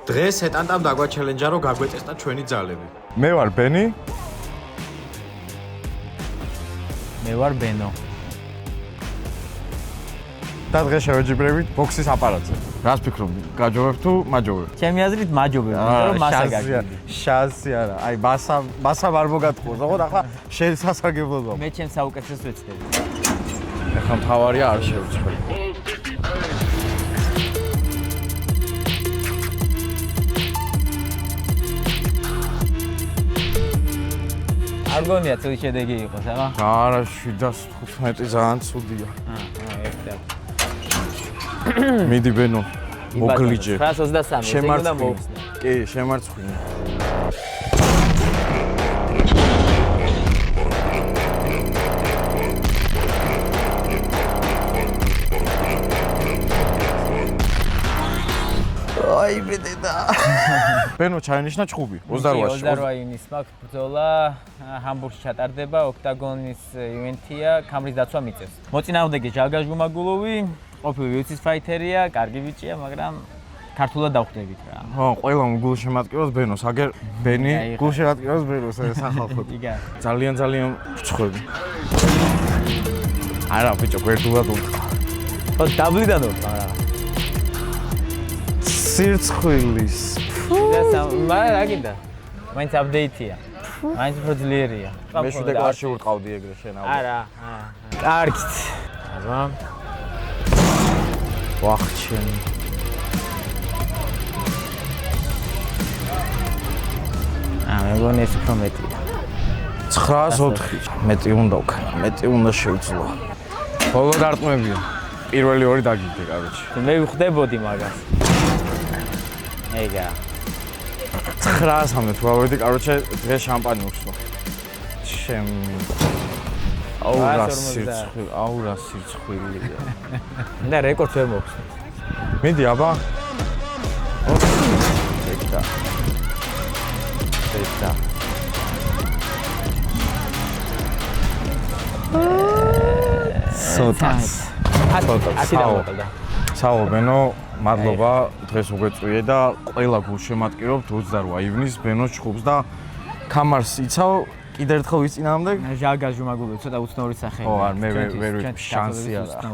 დღეს ეტანტამ დაგვაჩელენჯა რომ გაგვეტესტა ჩვენი ძალები. მე ვარ ბენი. მე ვარ ბენო. და დღეს შევეჯიბრებით ბოქსის აპარატზე. რას ფიქრობ? გაჯობებ თუ მაჯობებ? ჩემი აზრით მაჯობებ, იმიტომ რომ მასა გაგვიგდი. შანსი არა. აი ბასა არ მოგატყუოს, ხო? ახლა შესასარგებლოა. მე ჩემს საუკეთესოს ვეცდები. ახლა მთავარია არ შევწყვეტ. არ გონია წელი შედეგი იყოს, ახლა? არა, 715 ძალიან ცუდია. მიდი ბენო. მოგლიჯე. 923 შემარცხინე. უნდა მოუხსნე. კი, შემარცხინე. აი ბედედა. ბენო ჩაინიშნა ჭხუბი 28-ში. 28 ივნისს მაქვს ბრძოლა, ჰამბურგში ჩატარდება, ოქტაგონის ივენთია, ქამრის დაცვა მიწევს. მოწინააღმდეგე ჟალგა ჟუმაგულოვი, ყოფილი UFC ფაითერია, კარგი ბიჭია, მაგრამ ქართულად დავხვდებით რა. ხო, ყველა გულშემატკივრებს ბენოს, აგერ ბენი გულშემატკივრებს ბენოს სახალხოდ. ძალიან ვწხვები. არა, ბიჭო, გვერდულად უთქვა. ხო, დაბლიდან ვთქვა რა. სირცხვილის. მაგრამ რა გინდა? მაინც აპდეიტია. მაინც უფრო ძლიერია. მე შვიდე კლასში ვიყავდი ეგრე შენ აუ. არა, კარგით. აბა. ვახჩენი. მე მგონი ეს უფრო მეტია. 904. მეტი უნდა ვქნა, მეტი უნდა შევძლო. ბოლო დარტყმებია. პირველი ორი დაგიგე, კაროჩი. მე ვხვდებოდი მაგას. ეგა. 913 თუ ავედი, კაროჩე, დღეს შამპანი ვხსნა. ჩემი. აუ რა სირცხვილია. და რეკორდს ვერ მოხსნა. მიდი აბა. ეგა. ეგა. სოტას. საო ბენო, მადლობა დღეს უგვეწვიე და ყველა გულშემატკივრობთ 28 ივნისს ბენოს ჭხუბს და ქამარს იცავ კიდე ერთხელ ვიწინააღმდეგ? ჟალგა ჟუმაგულოვი ცოტა უცნაური სახეა. ხო, არ მე ვერ შანსი არა.